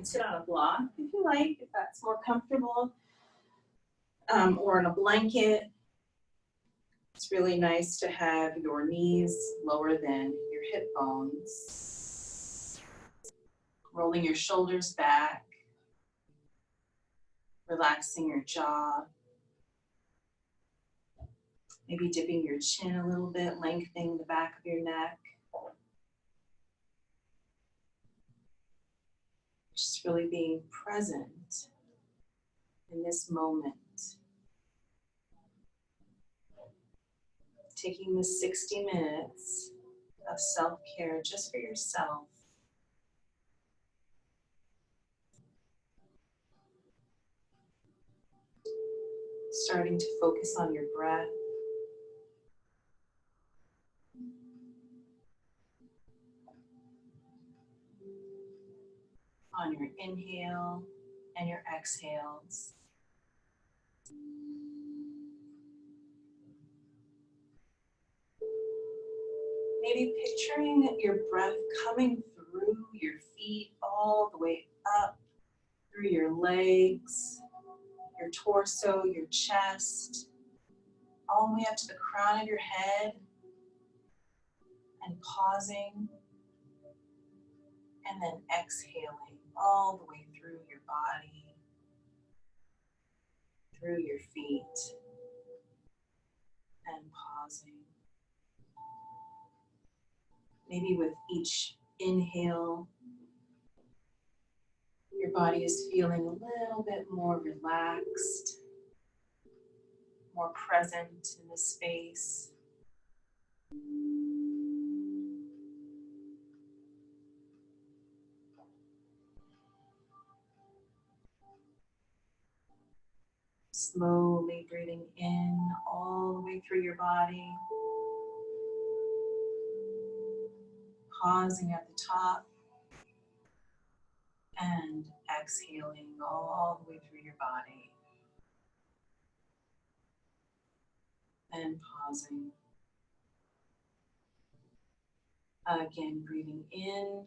sit on a block if you like, if that's more comfortable, or on a blanket. It's really nice to have your knees lower than your hip bones. Rolling your shoulders back, relaxing your jaw. Maybe dipping your chin a little bit, lengthening the back of your neck. Just really being present in this moment. Taking the 60 minutes of self-care just for yourself. Starting to focus on your breath. On your inhale and your exhales. Maybe picturing your breath coming through your feet all the way up, through your legs, your torso, your chest, all the way up to the crown of your head, and pausing, and then exhaling all the way through your body, through your feet, and pausing. Maybe with each inhale, your body is feeling a little bit more relaxed, more present in the space. Slowly breathing in all the way through your body. Pausing at the top and exhaling all the way through your body. And pausing. Again, breathing in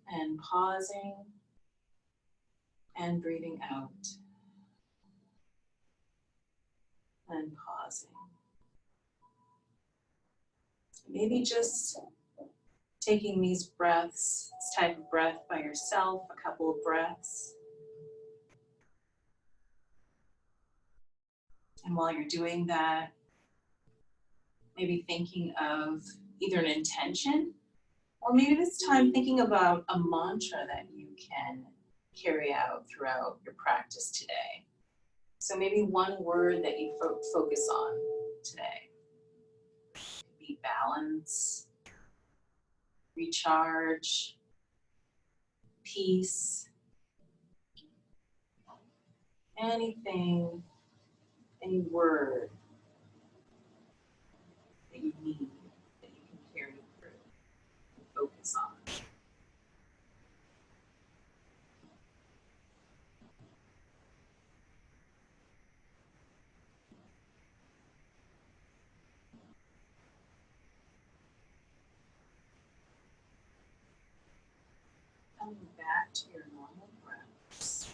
and pausing and breathing out and pausing. Maybe just taking these breaths, this type of breath by yourself, a couple of breaths. And while you're doing that, maybe thinking of either an intention, or maybe this time thinking about a mantra that you can carry out throughout your practice today. So maybe one word that you focus on today. It could be balance, recharge, peace, anything, any word that you need, that you can carry through and focus on. Coming back to your normal breaths.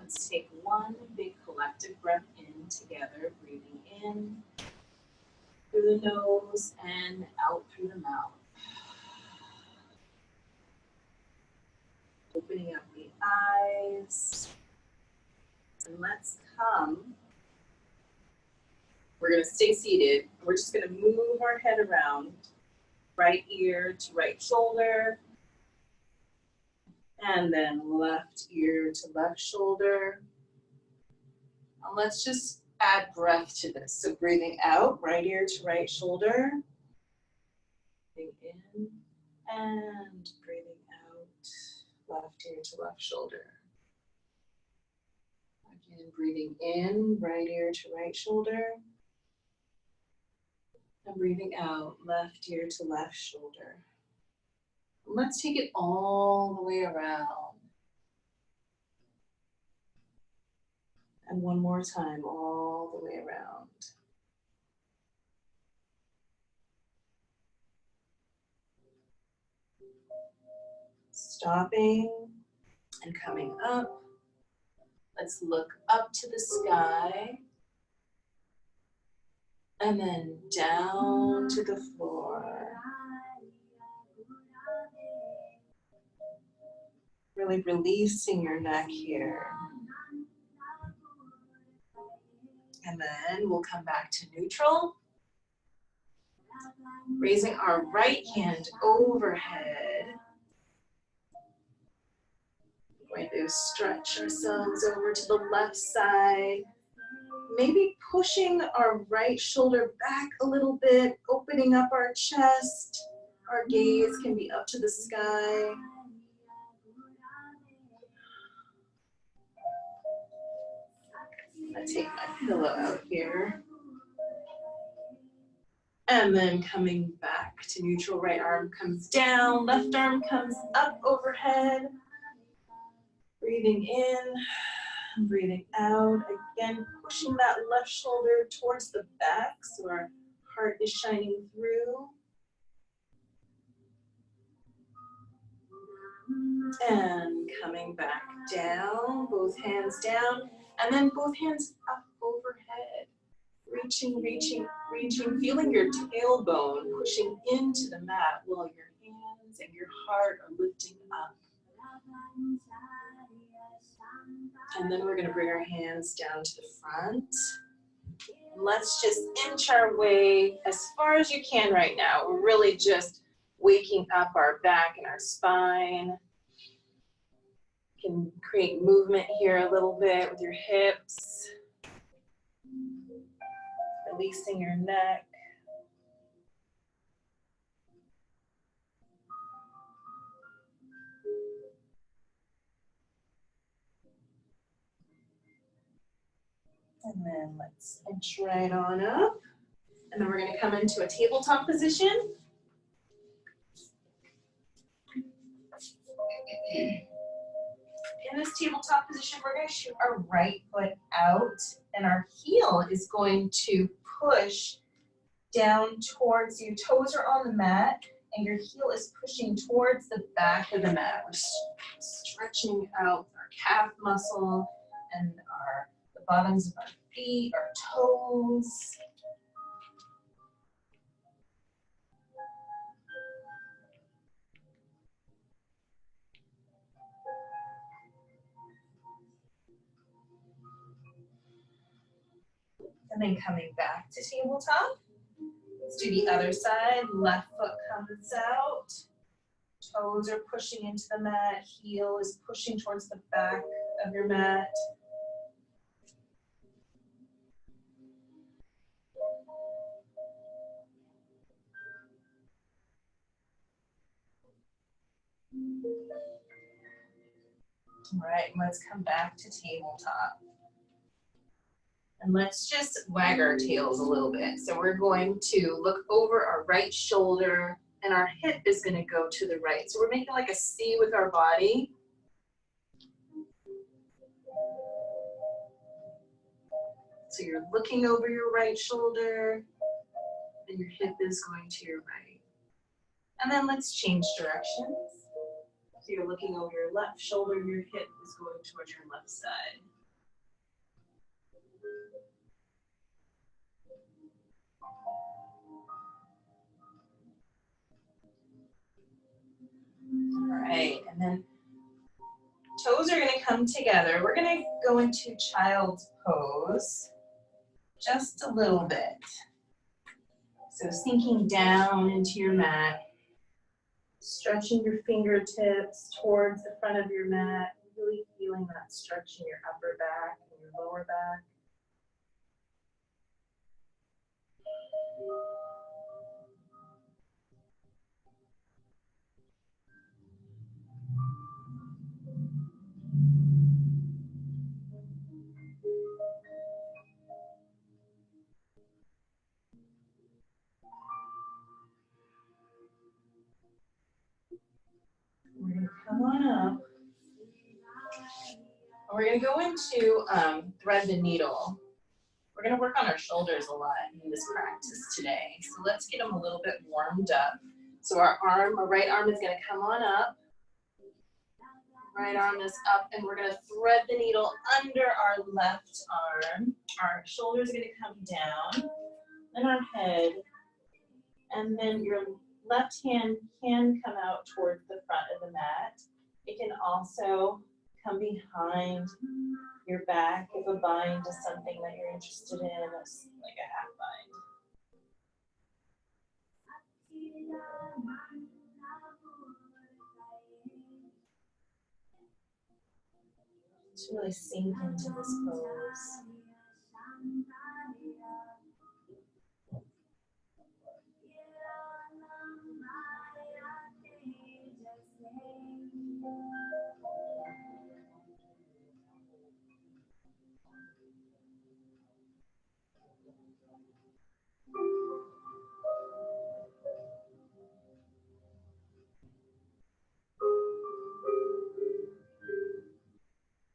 Let's take one big collective breath in together, breathing in through the nose and out through the mouth. Opening up the eyes. And let's come. We're going to stay seated. We're just going to move our head around, right ear to right shoulder, and then left ear to left shoulder. And let's just add breath to this. So breathing out, right ear to right shoulder. Breathing in and breathing out, left ear to left shoulder. Again, breathing in, right ear to right shoulder. And breathing out, left ear to left shoulder. Let's take it all the way around. And one more time, all the way around. Stopping and coming up. Let's look up to the sky and then down to the floor. Really releasing your neck here. And then we'll come back to neutral. Raising our right hand overhead. Going to stretch ourselves over to the left side. Maybe pushing our right shoulder back a little bit, opening up our chest. Our gaze can be up to the sky. I take my pillow out here. And then coming back to neutral, right arm comes down, left arm comes up overhead. Breathing in, and breathing out. Again, pushing that left shoulder towards the back so our heart is shining through. And coming back down, both hands down, and then both hands up overhead. Reaching, reaching, reaching, feeling your tailbone pushing into the mat while your hands and your heart are lifting up. And then we're going to bring our hands down to the front. Let's just inch our way as far as you can right now. We're really just waking up our back and our spine. You can create movement here a little bit with your hips. Releasing your neck. And then let's inch right on up. And then we're going to come into a tabletop position. In this tabletop position, we're going to shoot our right foot out, and our heel is going to push down towards your toes are on the mat, and your heel is pushing towards the back of the mat. We're stretching out our calf muscle and the bottoms of our feet, our toes. And then coming back to tabletop. Let's do the other side. Left foot comes out. Toes are pushing into the mat. Heel is pushing towards the back of your mat. All right, let's come back to tabletop. And let's just wag our tails a little bit. So we're going to look over our right shoulder, and our hip is going to go to the right. So we're making like a C with our body. So you're looking over your right shoulder, and your hip is going to your right. And then let's change directions. So you're looking over your left shoulder, your hip is going towards your left side. All right, and then toes are going to come together. We're going to go into child's pose just a little bit. So sinking down into your mat, stretching your fingertips towards the front of your mat, really feeling that stretch in your upper back and your lower back. We're going to come on up. We're going to go into thread the needle. We're going to work on our shoulders a lot in this practice today. So let's get them a little bit warmed up. So our right arm is going to come on up. Right arm is up, and we're gonna thread the needle under our left arm. Our shoulders are gonna come down, and our head, and then your left hand can come out towards the front of the mat. It can also come behind your back if a bind is something that you're interested in, like a half bind. To really sink into this pose.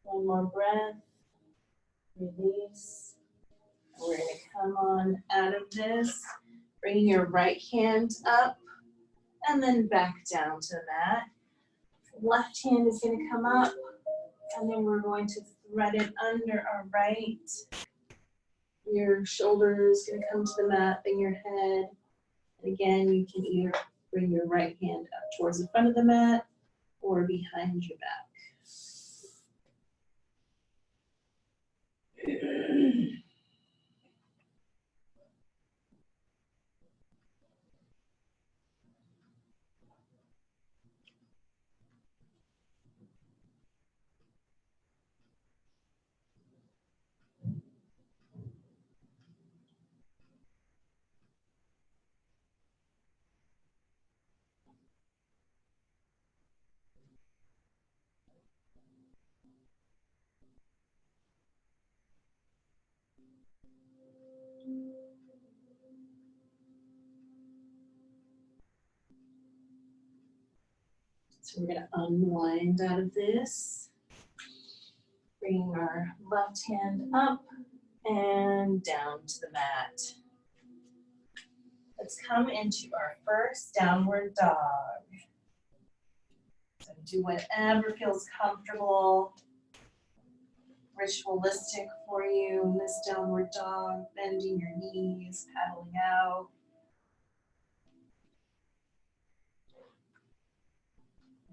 One more breath. Release. We're going to come on out of this, bringing your right hand up and then back down to the mat. Left hand is going to come up, and then we're going to thread it under our right. Your shoulder is going to come to the mat, then your head. And again, you can either bring your right hand up towards the front of the mat or behind your back. So we're going to unwind out of this, bringing our left hand up and down to the mat. Let's come into our first downward dog. So do whatever feels comfortable, ritualistic for you in this downward dog, bending your knees, paddling out.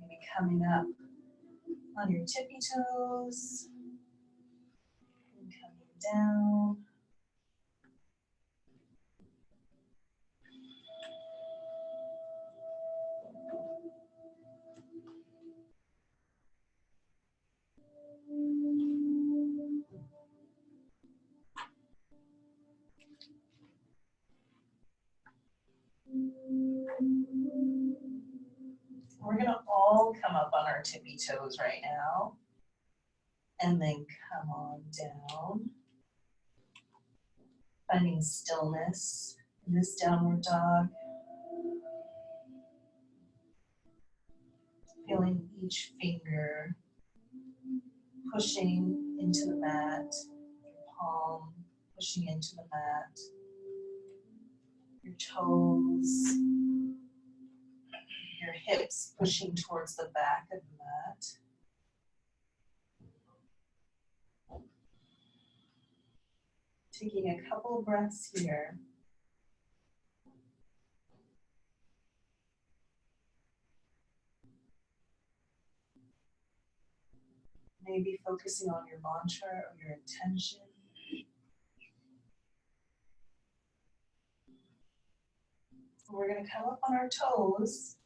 Maybe coming up on your tippy toes and coming down. We're going to all come up on our tippy toes right now, and then come on down, finding stillness in this downward dog, feeling each finger pushing into the mat, your palm pushing into the mat, your toes, your hips pushing towards the back of the mat. Taking a couple of breaths here. Maybe focusing on your mantra or your intention. We're going to come up on our toes,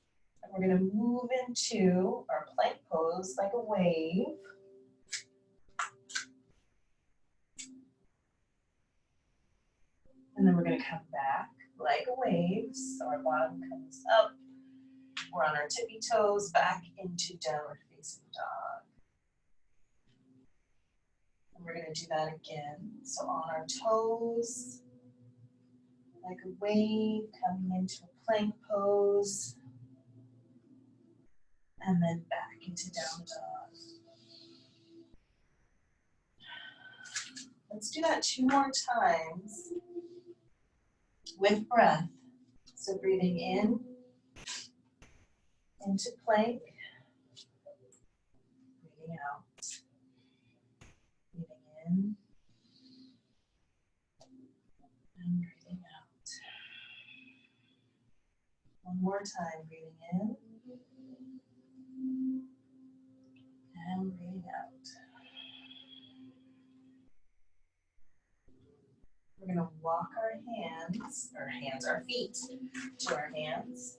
and we're going to move into our plank pose like a wave. And then we're going to come back like a wave. So our bottom comes up. We're on our tippy toes, back into downward facing dog. And we're going to do that again. So on our toes, like a wave, coming into a plank pose. And then back into down dog. Let's do that 2 more times with breath. So breathing in, into plank, breathing out. Breathing in and breathing out. One more time, breathing in and breathing out. We're going to walk our feet to our hands.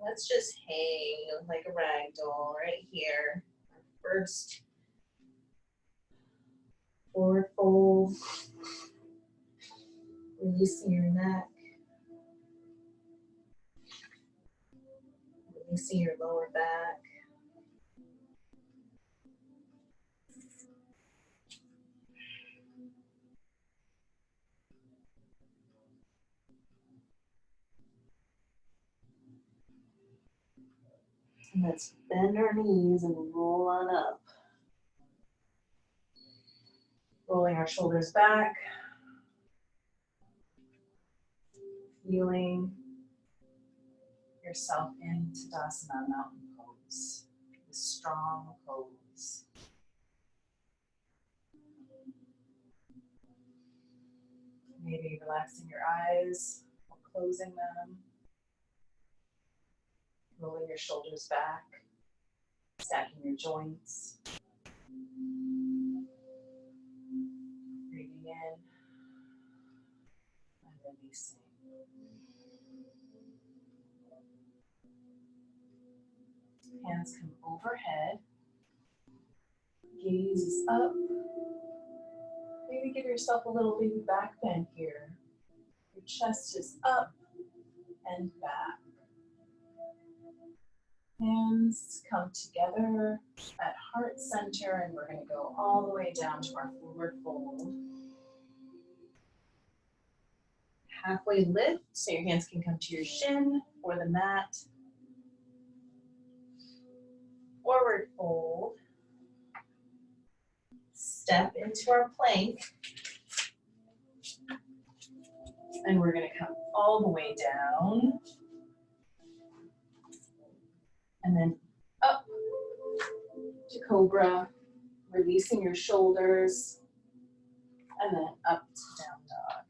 Let's just hang like a rag doll right here. First, forward fold, releasing your neck, releasing your lower back. And let's bend our knees and roll on up. Rolling our shoulders back. Feeling yourself into Tadasana, mountain pose. The strong pose. Maybe relaxing your eyes or closing them. Rolling your shoulders back. Stacking your joints. Breathing in and releasing. Hands come overhead. Gaze is up. Maybe give yourself a little baby back bend here. Your chest is up and back. Hands come together at heart center, and we're going to go all the way down to our forward fold. Halfway lift, so your hands can come to your shin or the mat. Forward fold. Step into our plank. And we're going to come all the way down. And then up to cobra, releasing your shoulders. And then up to down dog.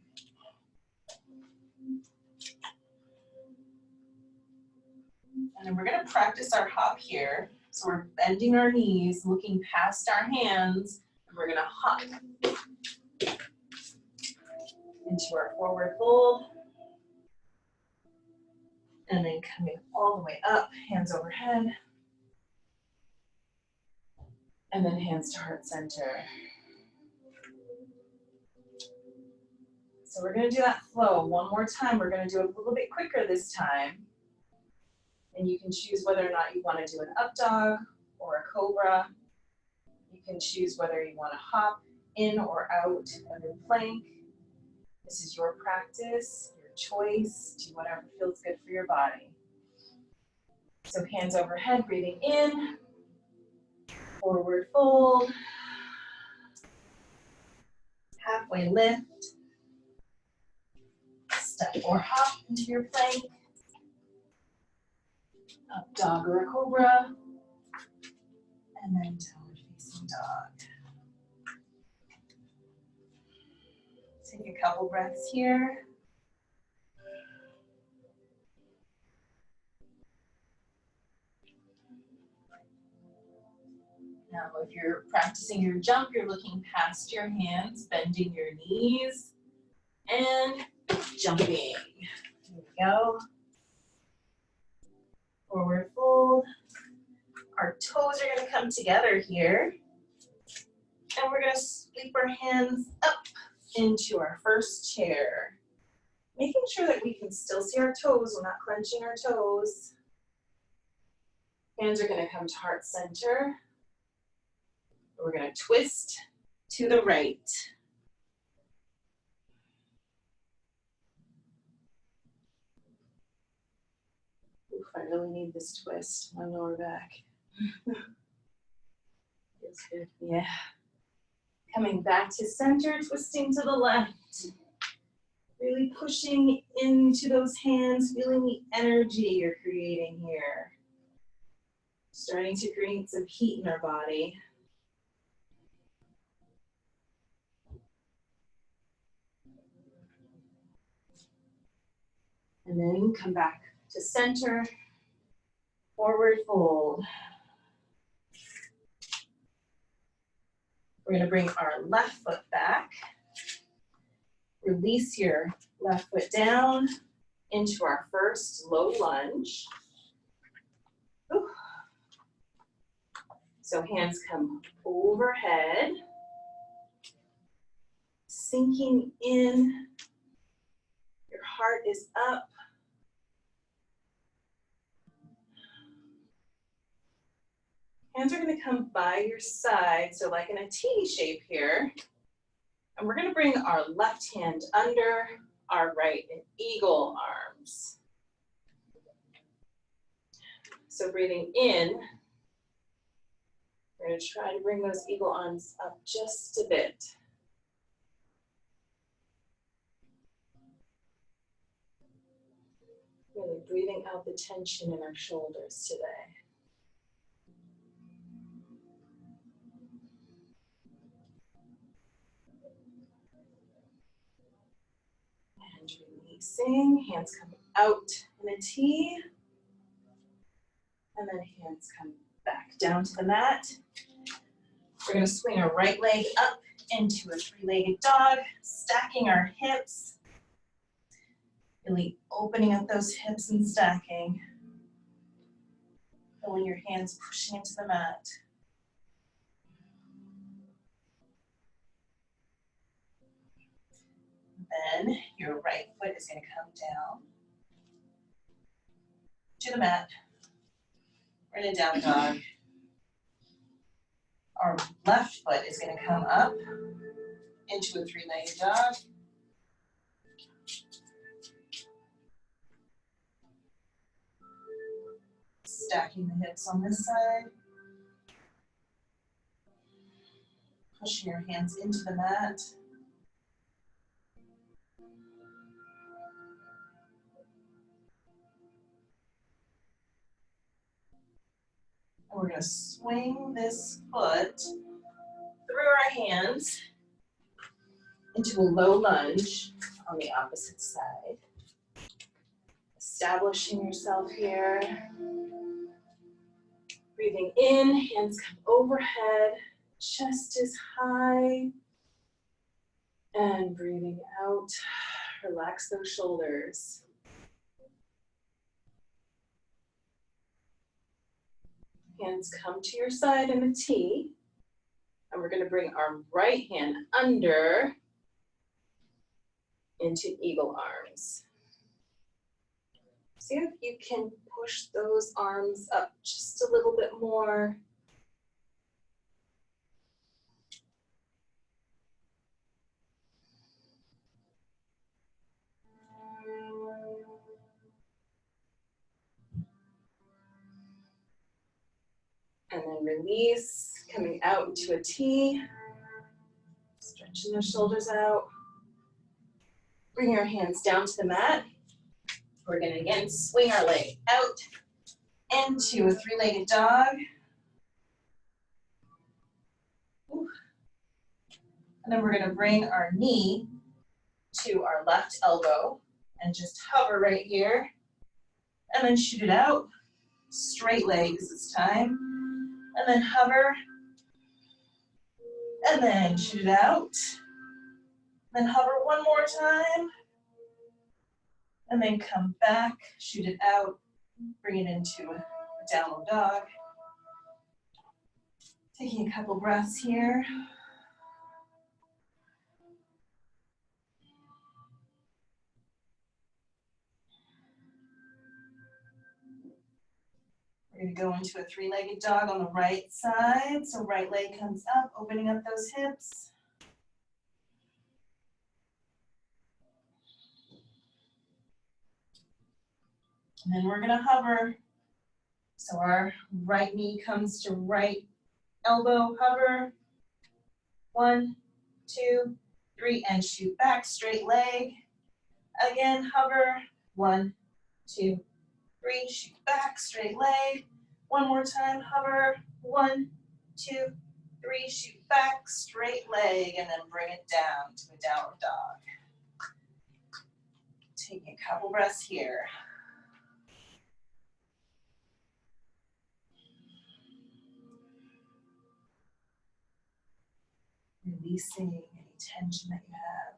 And then we're going to practice our hop here. So we're bending our knees, looking past our hands, and we're going to hop into our forward fold. And then coming all the way up, hands overhead. And then hands to heart center. So we're going to do that flow one more time. We're going to do it a little bit quicker this time. And you can choose whether or not you want to do an up dog or a cobra. You can choose whether you want to hop in or out of your plank. This is your practice, your choice. Do whatever feels good for your body. So hands overhead, breathing in, forward fold, halfway lift, step or hop into your plank, up dog or a cobra, and then downward facing dog. Take a couple breaths here. Now, if you're practicing your jump, you're looking past your hands, bending your knees, and jumping. Here we go. Forward fold. Our toes are going to come together here. And we're going to sweep our hands up into our first chair. Making sure that we can still see our toes. We're not clenching our toes. Hands are going to come to heart center. We're going to twist to the right. Oof, I really need this twist, my lower back. Feels good. Yeah. Coming back to center, twisting to the left. Really pushing into those hands, feeling the energy you're creating here. Starting to create some heat in our body. And then come back to center, forward fold. We're gonna bring our left foot back. Release your left foot down into our first low lunge. Ooh. So hands come overhead, sinking in. Your heart is up. Hands are gonna come by your side, so like in a T shape here. And we're gonna bring our left hand under our right in eagle arms. So breathing in, we're gonna try to bring those eagle arms up just a bit. Really breathing out the tension in our shoulders today. And releasing, hands come out in a T. And then hands come back down to the mat. We're gonna swing our right leg up into a three-legged dog, stacking our hips. Really opening up those hips and stacking. Feeling your hands pushing into the mat. Then your right foot is gonna come down to the mat. We're in a down dog. Our left foot is gonna come up into a three-legged dog. Stacking the hips on this side. Pushing your hands into the mat. And we're gonna swing this foot through our hands into a low lunge on the opposite side. Establishing yourself here. Breathing in, hands come overhead, chest is high. And breathing out, relax those shoulders. Hands come to your side in a T. And we're gonna bring our right hand under into eagle arms. See if you can push those arms up just a little bit more. And then release, coming out into a T. Stretching the shoulders out. Bring your hands down to the mat. We're gonna again swing our leg out into a three-legged dog. Ooh. And then we're gonna bring our knee to our left elbow and just hover right here. And then shoot it out. Straight legs this time. And then hover. And then shoot it out. Then hover one more time. And then come back, shoot it out, bring it into a downward dog. Taking a couple breaths here. We're gonna go into a three-legged dog on the right side. So right leg comes up, opening up those hips. And then we're gonna hover. So our right knee comes to right elbow, hover. 1, 2, 3, and shoot back, straight leg. Again, hover. 1, 2, 3. Shoot back, straight leg. One more time, hover. 1, 2, 3. Shoot back, straight leg, and then bring it down to a downward dog. Take a couple breaths here. Releasing any tension that you have.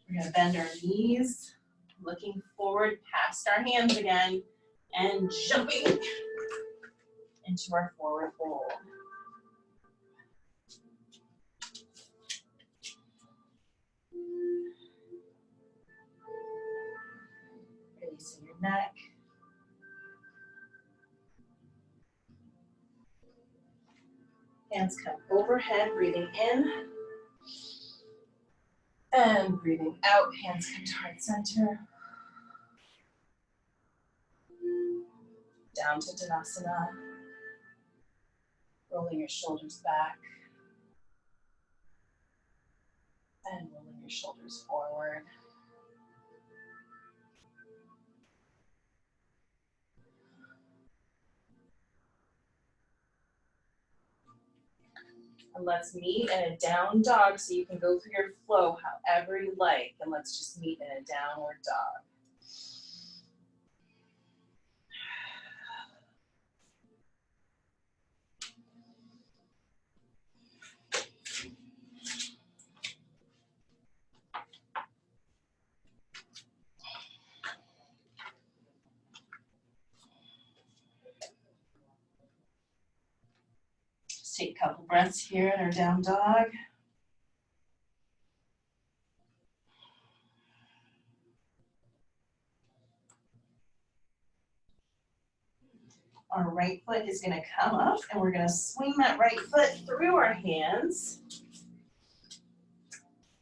We're going to bend our knees, looking forward past our hands again, and jumping into our forward fold. Releasing your neck. Hands come overhead, breathing in. And breathing out, hands come to heart center. Down to Tadasana. Rolling your shoulders back. And rolling your shoulders forward. And let's meet in a down dog so you can go through your flow however you like. And let's just meet in a downward dog. Just take a couple breaths here in our down dog. Our right foot is going to come up and we're going to swing that right foot through our hands.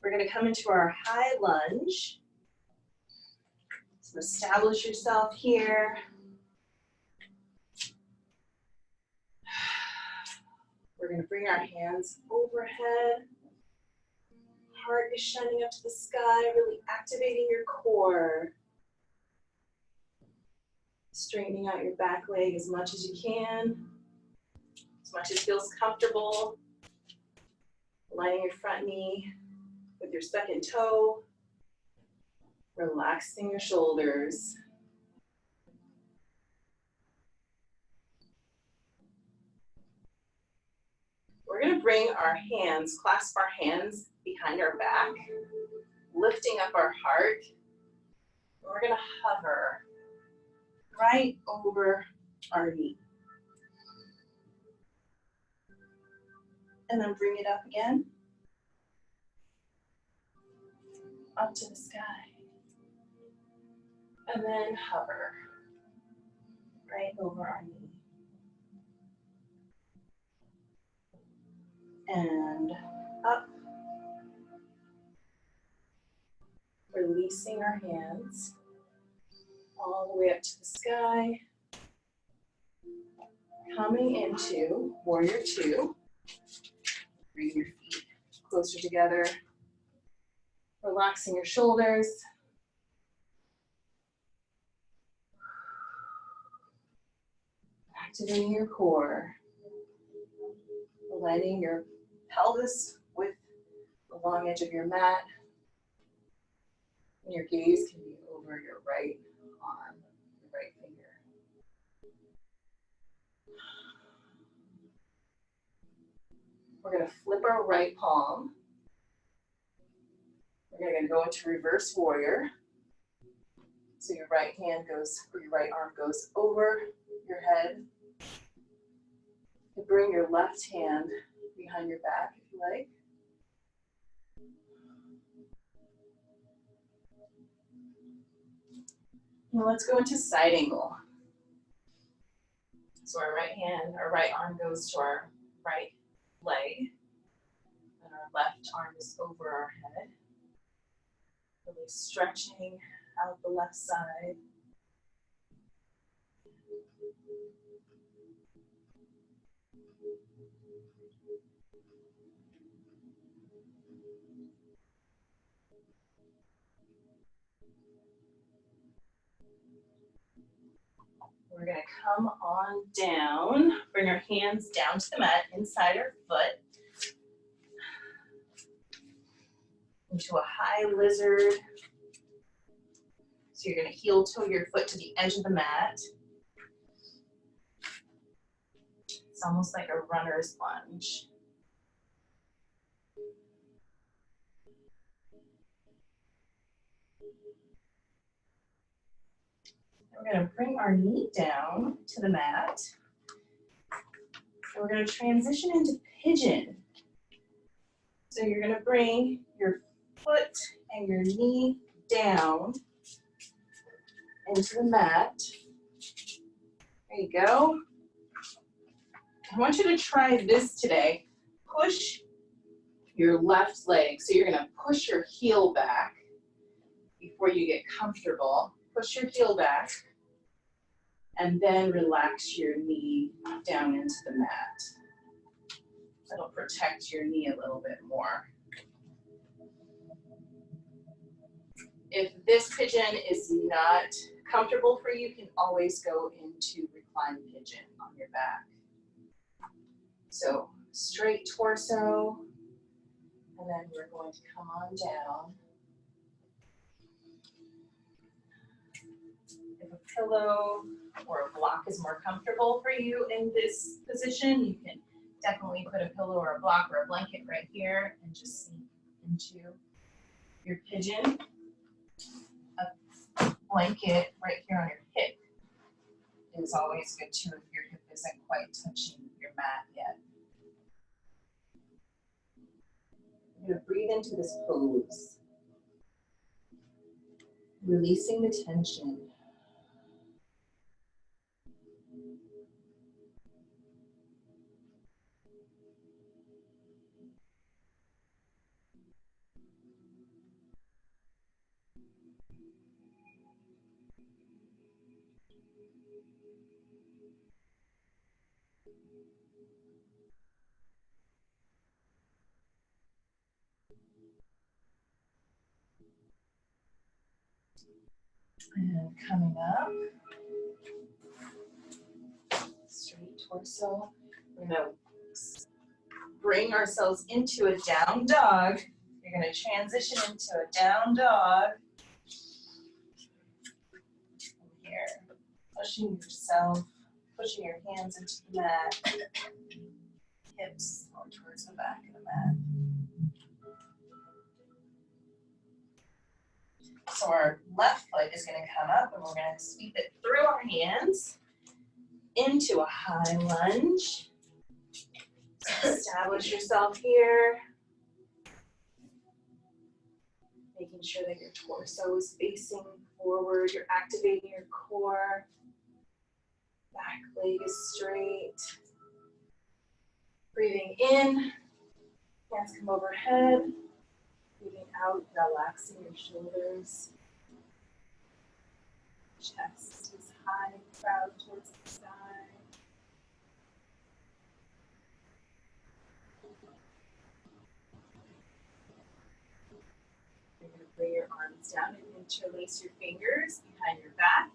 We're going to come into our high lunge. So establish yourself here. We're going to bring our hands overhead. Heart is shining up to the sky, really activating your core. Straightening out your back leg as much as you can, as much as feels comfortable. Aligning your front knee with your second toe. Relaxing your shoulders. We're going to bring our hands, clasp our hands behind our back, lifting up our heart. We're going to hover right over our knee. And then bring it up again, up to the sky. And then hover right over our knee. And up. Releasing our hands all the way up to the sky. Coming into Warrior Two. Bring your feet closer together. Relaxing your shoulders. Activating your core. Aligning your pelvis with the long edge of your mat. And your gaze can be over your right arm, your right finger. We're going to flip our right palm. We're going to go into reverse warrior. So your right hand goes, or your right arm goes over your head. You bring your left hand behind your back if you like. Now let's go into side angle. So our right hand, our right arm goes to our right leg, and our left arm is over our head. Really stretching out the left side. We're gonna come on down, bring our hands down to the mat inside our foot, into a high lizard. So you're gonna heel toe your foot to the edge of the mat. It's almost like a runner's lunge. We're gonna bring our knee down to the mat. And we're gonna transition into pigeon. So you're gonna bring your foot and your knee down into the mat. There you go. I want you to try this today. Push your left leg. So you're gonna push your heel back before you get comfortable. Push your heel back and then relax your knee down into the mat. That'll protect your knee a little bit more. If this pigeon is not comfortable for you, you can always go into reclined pigeon on your back. So straight torso, and then we're going to come on down. If a pillow or a block is more comfortable for you in this position, you can definitely put a pillow or a block or a blanket right here and just sink into your pigeon. A blanket right here on your hip is always good too if your hip isn't quite touching your mat yet. You're gonna breathe into this pose, releasing the tension. And coming up, straight torso. We're gonna bring ourselves into a down dog. You're gonna transition into a down dog. Here, pushing yourself, pushing your hands into the mat, hips more towards the back of the mat. So our left foot is gonna come up and we're gonna sweep it through our hands into a high lunge. Establish yourself here. Making sure that your torso is facing forward. You're activating your core. Back leg is straight. Breathing in. Hands come overhead. Breathing out, relaxing your shoulders. Chest is high, proud towards the sky. You're going to bring your arms down and interlace your fingers behind your back.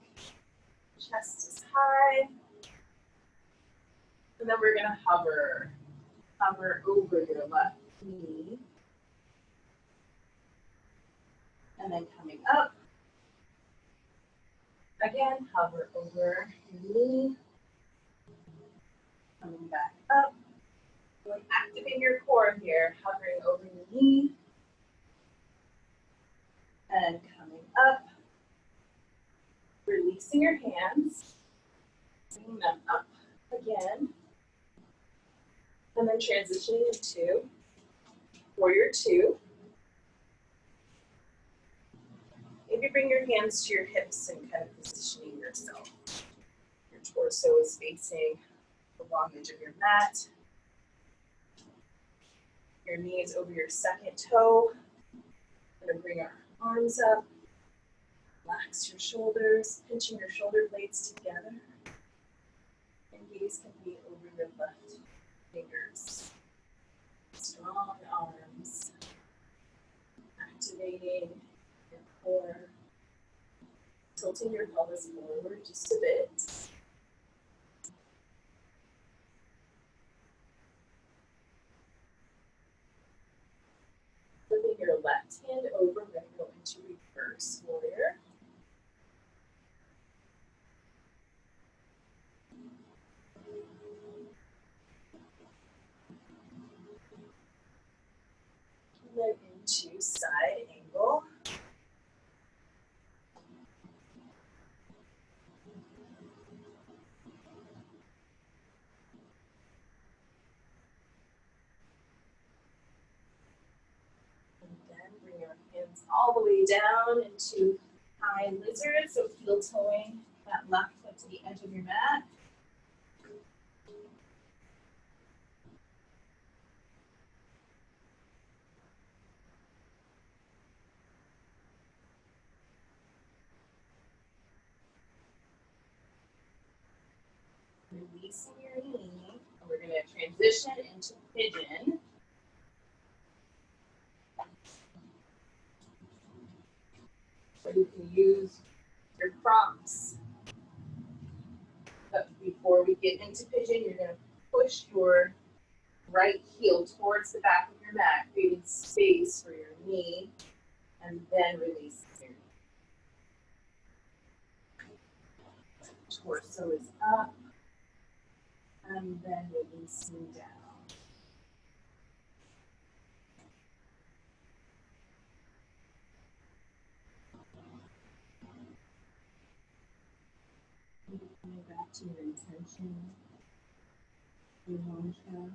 Chest is high. And then we're going to hover. Hover over your left knee. And then coming up. Again, hover over your knee. Coming back up. Really activate your core here, hovering over your knee. And coming up. Releasing your hands. Bringing them up again. And then transitioning into warrior two. Maybe bring your hands to your hips and kind of positioning yourself. Your torso is facing the long edge of your mat. Your knee is over your second toe. We're going to bring our arms up. Relax your shoulders, pinching your shoulder blades together. And gaze can be over your left fingers. Strong arms. Activating your core, Tilting your pelvis forward just a bit. Flipping your left hand over, we're going to go into reverse warrior. And then into side angle. And then bring your hands all the way down into high lizard, so heel toeing that left foot to the edge of your mat. Releasing your knee, and we're going to transition into pigeon. So you can use your props. But before we get into pigeon, you're going to push your right heel towards the back of your mat, creating space for your knee, and then release your knee. Torso is up, and then releasing down. Coming back to your intention, your mantra.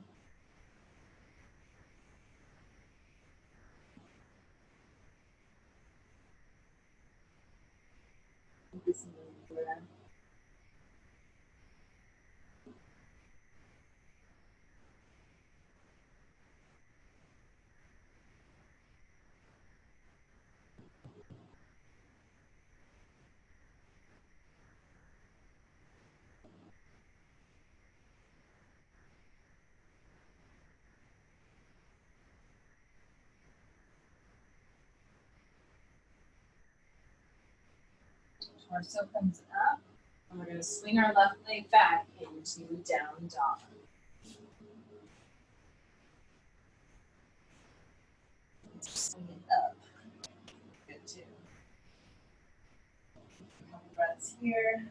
Focusing on the breath. Torso comes up, and we're going to swing our left leg back into down dog. Swing it up. Good too. A couple breaths here.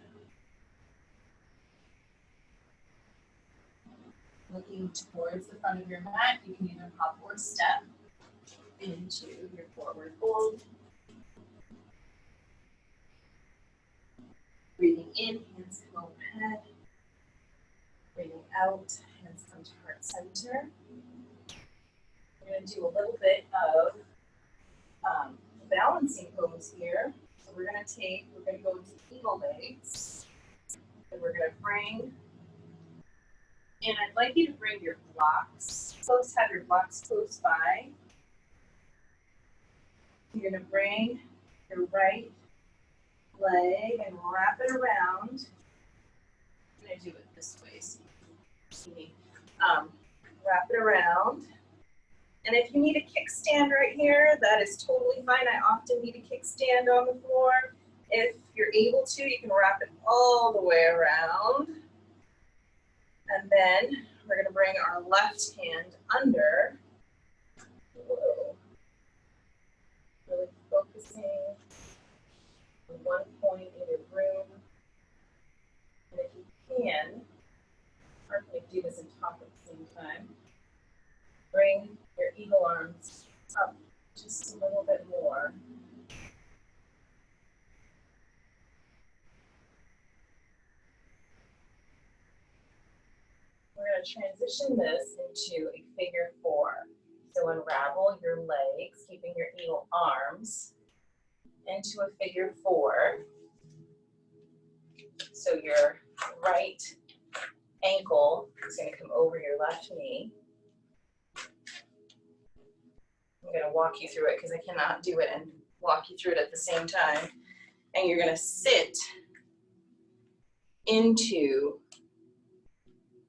Looking towards the front of your mat, you can either hop or step into your forward fold. Breathing in, hands come overhead. Breathing out, hands come to heart center. We're going to do a little bit of balancing pose here. So we're going to go into eagle legs. And we're going to bring, and I'd like you to bring your blocks close, have your blocks close by. You're going to bring your right leg and wrap it around. I'm going to do it this way. So wrap it around. And if you need a kickstand right here, that is totally fine. I often need a kickstand on the floor. If you're able to, you can wrap it all the way around. And then we're going to bring our left hand under. Whoa. Really focusing on one point in your room. And if you can, or if you do this and talk at the same time, bring your eagle arms up just a little bit more. We're going to transition this into a figure four. So unravel your legs, keeping your eagle arms, into a figure four. So your right ankle is going to come over your left knee. I'm going to walk you through it because I cannot do it and walk you through it at the same time. And you're going to sit into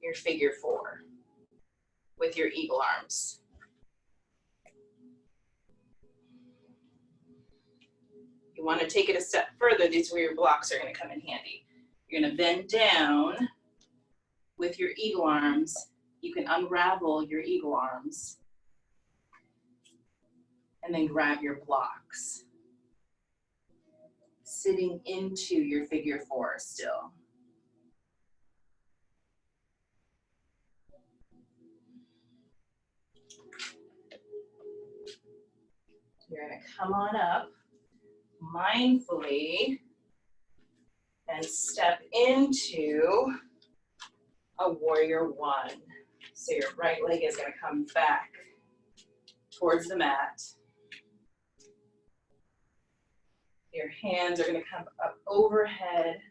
your figure four with your eagle arms. You want to take it a step further, these are where your blocks are going to come in handy. You're going to bend down with your eagle arms. You can unravel your eagle arms and then grab your blocks. Sitting into your figure four still. You're going to come on up mindfully and step into a warrior one. So your right leg is going to come back towards the mat. Your hands are going to come up overhead.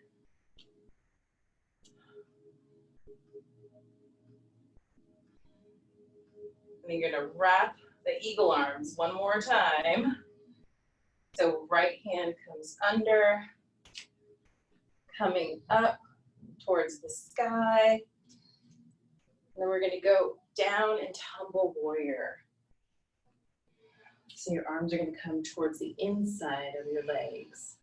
And then you're going to wrap the eagle arms one more time. So right hand comes under, coming up towards the sky. And then we're going to go down into humble warrior. So your arms are going to come towards the inside of your legs.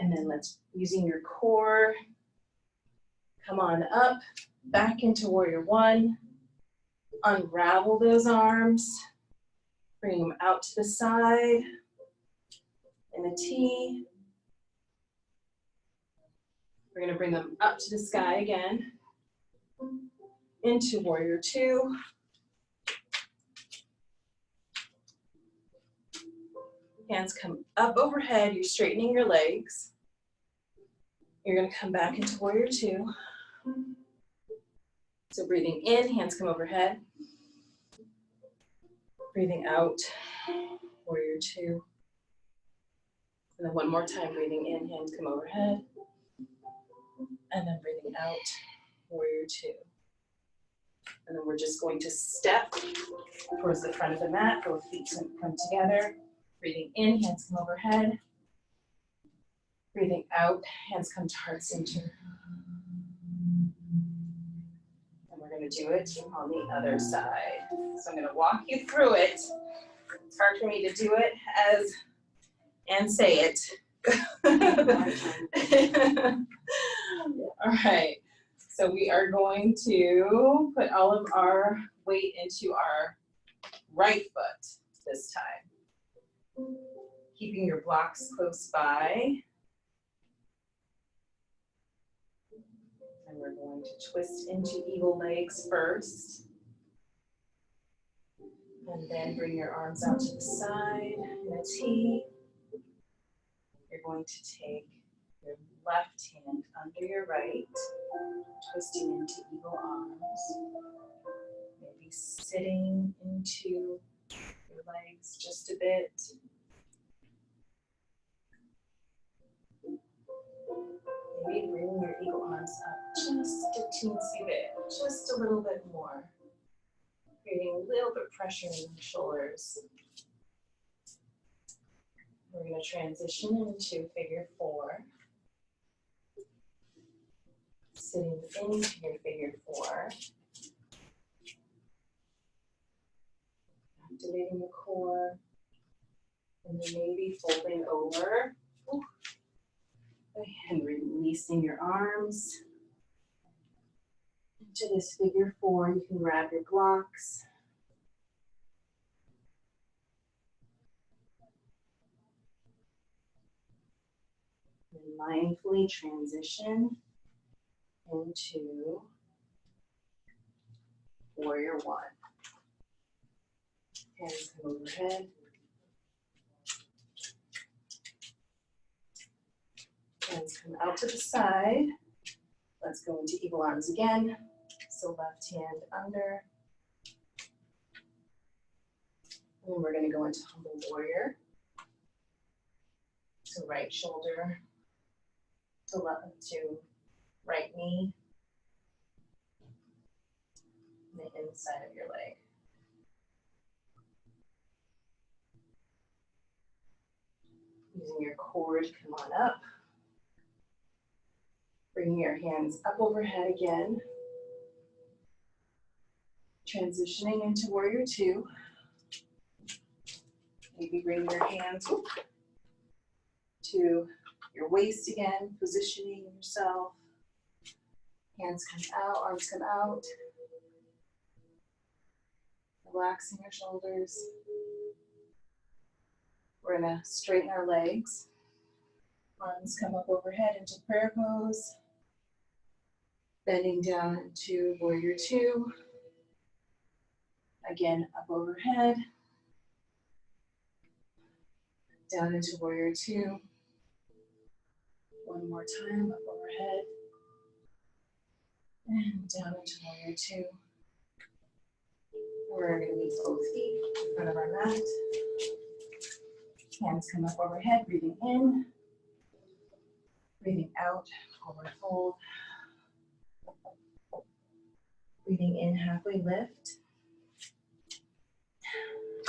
And then let's, using your core, come on up, back into warrior one. Unravel those arms. Bring them out to the side in a T. We're going to bring them up to the sky again. Into warrior two. Hands come up overhead. You're straightening your legs. You're going to come back into warrior two. So breathing in, hands come overhead. Breathing out, warrior two. And then one more time, breathing in, hands come overhead. And then breathing out, warrior two. And then we're just going to step towards the front of the mat. Both feet come together. Breathing in, hands come overhead. Breathing out, hands come to heart center. And we're going to do it on the other side. So I'm going to walk you through it. It's hard for me to do it and say it. All right. So we are going to put all of our weight into our right foot this time. Keeping your blocks close by. And we're going to twist into eagle legs first. And then bring your arms out to the side in a T. You're going to take your left hand under your right, twisting into eagle arms. Maybe sitting into your legs just a bit. Maybe bringing your eagle arms up just a teensy bit, just a little bit more. Creating a little bit of pressure in the shoulders. We're going to transition into figure four. Sitting into your figure four. Activating the core. And then maybe folding over. And releasing your arms. Into this figure four, you can grab your blocks. And mindfully transition into warrior one. Hands come overhead. Hands come out to the side. Let's go into eagle arms again. So left hand under. And then we're going to go into humble warrior. So right shoulder to right knee. And the inside of your leg. Using your core to come on up. Bringing your hands up overhead again. Transitioning into warrior two. Maybe bring your hands to your waist again, positioning yourself. Hands come out, arms come out. Relaxing your shoulders. We're gonna straighten our legs. Arms come up overhead into prayer pose. Bending down into warrior two. Again, up overhead. Down into warrior two. One more time, up overhead. And down into warrior two. We're going to meet both feet in front of our mat. Hands come up overhead, breathing in. Breathing out, forward fold. Breathing in, halfway lift.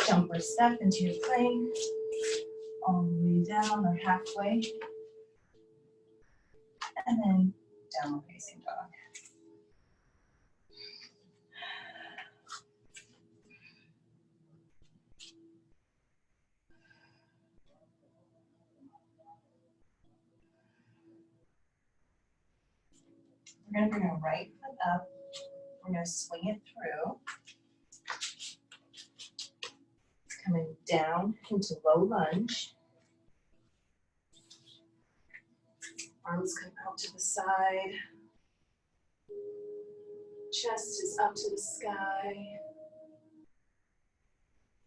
Jump or step into your plank. All the way down or halfway. And then downward facing dog. We're going to bring our right foot up. We're going to swing it through. Coming down into low lunge. Arms come out to the side. Chest is up to the sky.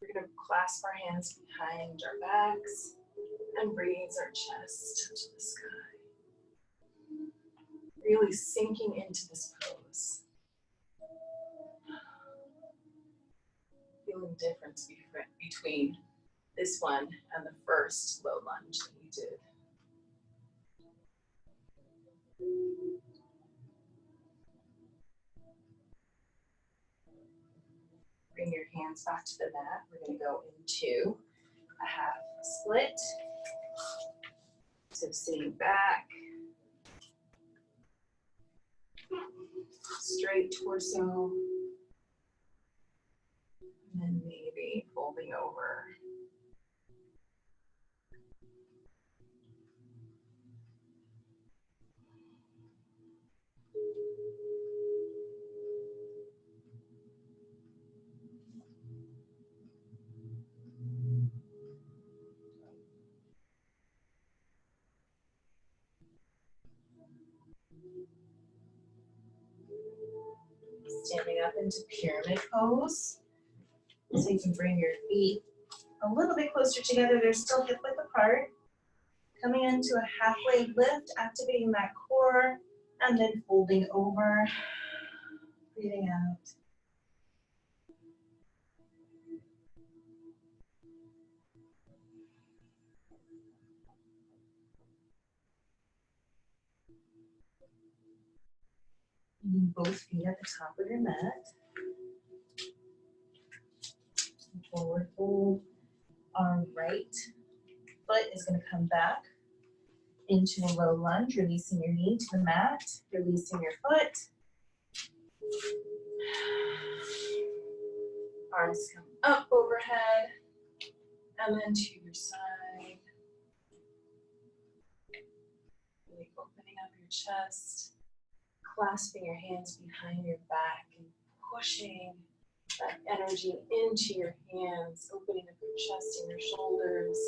We're going to clasp our hands behind our backs and raise our chest to the sky. Really sinking into this pose. Feeling the difference between this one and the first low lunge that we did. Bring your hands back to the mat. We're going to go into a half split. So sitting back, straight torso, and then maybe folding over. Standing up into pyramid pose. So you can bring your feet a little bit closer together. They're still hip width apart. Coming into a halfway lift, activating that core, and then folding over. Breathing out. Meeting both feet at the top of your mat. Forward fold. Our right foot is going to come back into a low lunge, releasing your knee to the mat, releasing your foot. Arms come up overhead, and then to your side. Really opening up your chest, clasping your hands behind your back and pushing that energy into your hands, opening up your chest and your shoulders.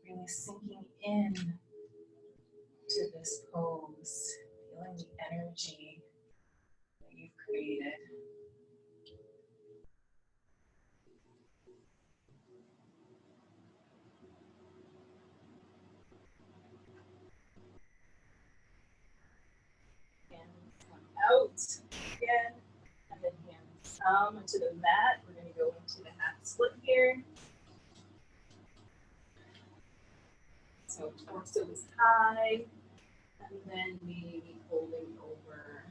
Really sinking in to this pose, feeling the energy that you've created. Hands come out again, and then hands come to the mat. We're going to go into the half split here. So torso is high, and then maybe folding over.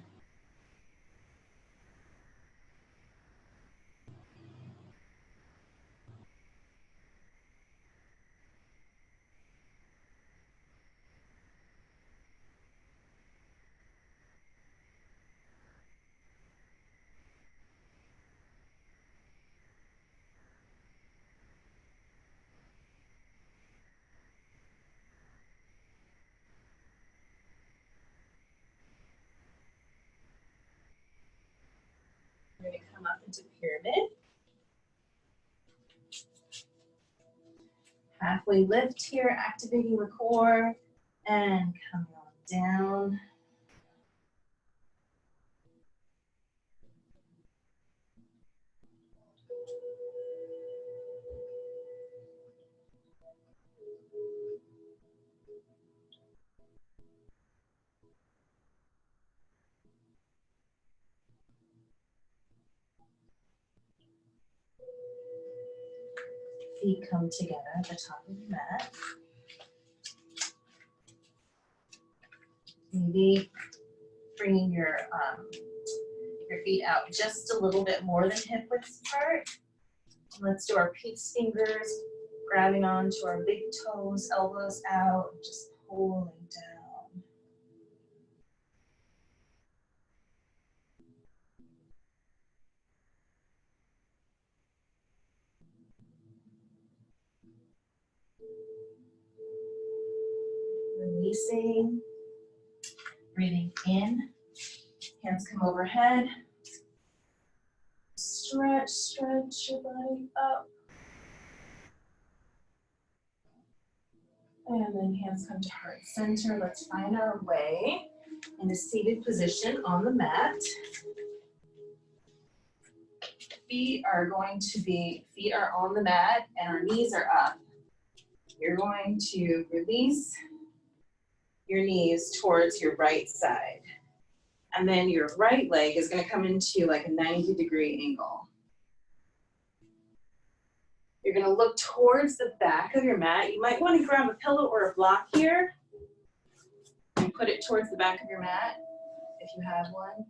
come up into pyramid. Halfway lift here, activating the core, and coming on down. Feet come together at the top of the mat. Maybe bringing your feet out just a little bit more than hip width apart. Let's do our peace fingers, grabbing onto our big toes, elbows out, just pulling down. Releasing, breathing in, hands come overhead. Stretch, stretch your body up. And then hands come to heart center. Let's find our way in a seated position on the mat. Feet are on the mat and our knees are up. You're going to release your knees towards your right side. And then your right leg is going to come into like a 90-degree angle. You're going to look towards the back of your mat. You might want to grab a pillow or a block here and put it towards the back of your mat if you have one.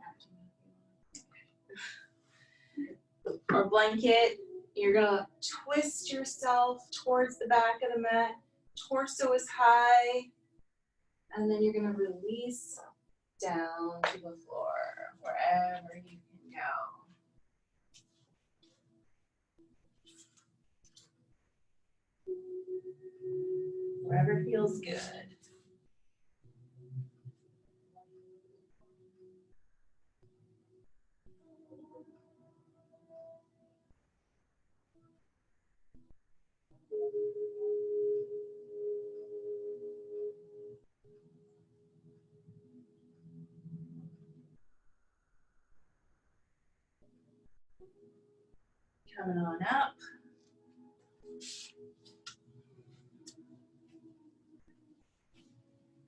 Or blanket. You're going to twist yourself towards the back of the mat. Torso is high. And then you're going to release down to the floor, wherever you can go. Wherever feels good. Coming on up.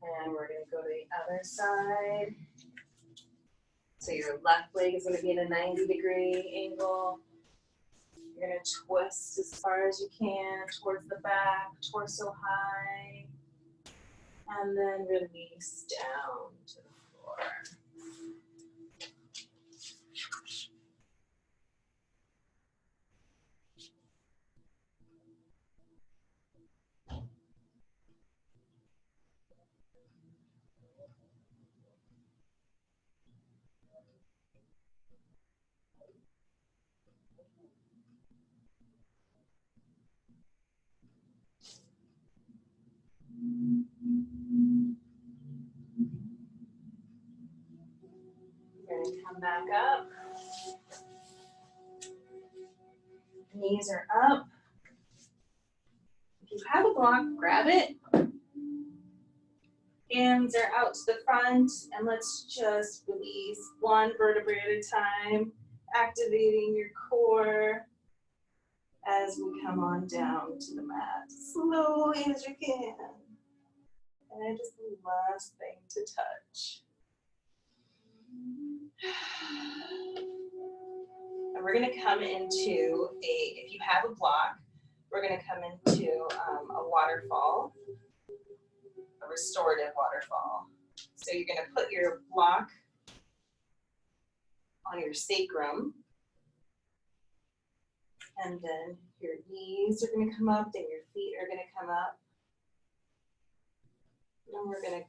And we're going to go to the other side. So your left leg is going to be in a 90-degree angle. You're going to twist as far as you can towards the back, torso high. And then release down to the floor. You're going to come back up. Knees are up. If you have a block, grab it. Hands are out to the front, and let's just release one vertebrae at a time, activating your core as we come on down to the mat, slowly as you can. And just the last thing to touch. And we're going to come into if you have a block, we're going to come into a waterfall, a restorative waterfall. So you're going to put your block on your sacrum, and then your knees are going to come up, then your feet are going to come up. And we're going to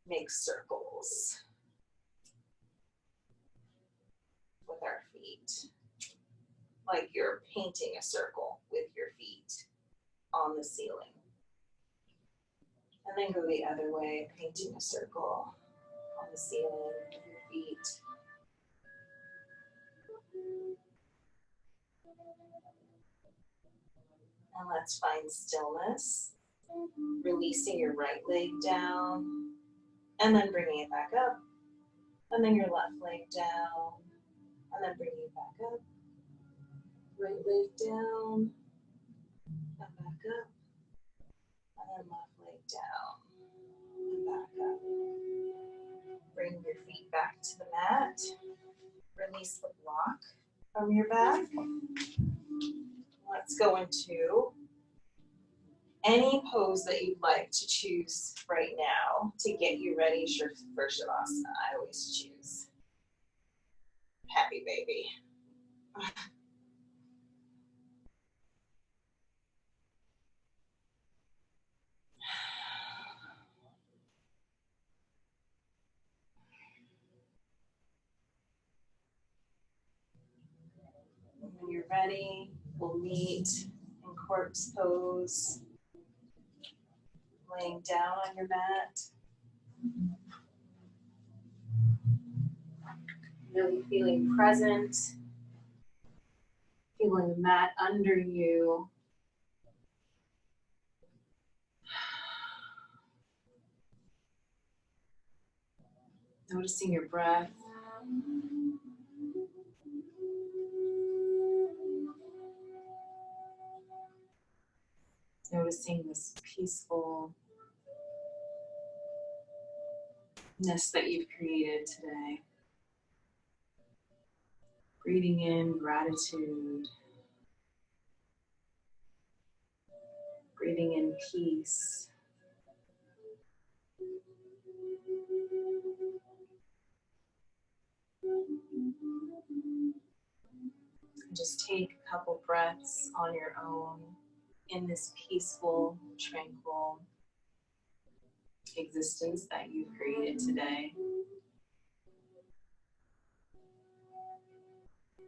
make circles with our feet, like you're painting a circle with your feet on the ceiling. And then go the other way, painting a circle on the ceiling with your feet. And let's find stillness. Releasing your right leg down and then bringing it back up. And then your left leg down and then bringing it back up. Right leg down and back up. And then left leg down and back up. Bring your feet back to the mat. Release the block from your back. Let's go into any pose that you'd like to choose right now to get you ready for Shavasana. I always choose happy baby. When you're ready, we'll meet in corpse pose, laying down on your mat. Really feeling present, feeling the mat under you. Noticing your breath. Noticing this peacefulness that you've created today. Breathing in gratitude. Breathing in peace. Just take a couple breaths on your own in this peaceful, tranquil existence that you've created today.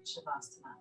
Shavasana.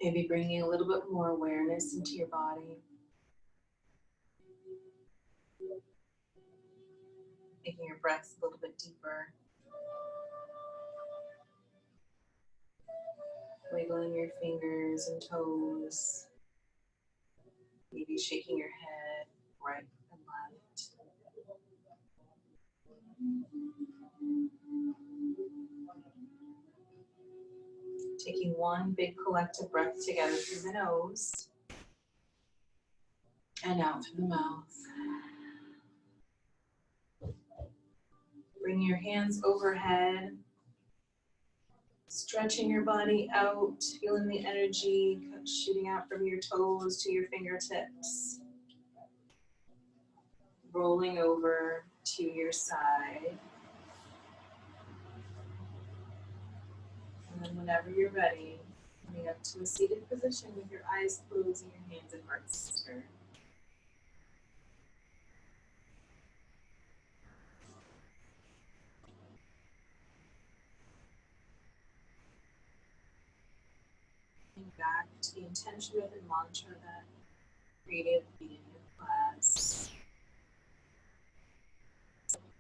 Maybe bringing a little bit more awareness into your body. Making your breaths a little bit deeper. Wiggling your fingers and toes. Maybe shaking your head right and left. Taking one big collective breath together through the nose and out through the mouth. Bring your hands overhead, stretching your body out, feeling the energy shooting out from your toes to your fingertips. Rolling over to your side. And then whenever you're ready, coming up to a seated position with your eyes closed and your hands and heart center. Coming back to the intention of the mantra that you created at the beginning of class.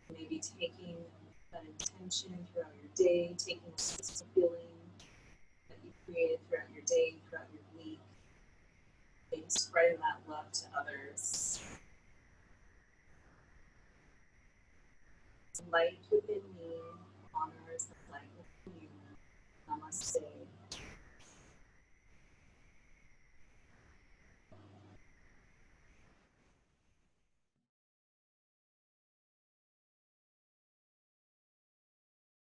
Maybe taking that intention throughout your day, taking this feeling that you created throughout your day, throughout your week, maybe spreading that love to others. Light within me honors the light within you. Namaste.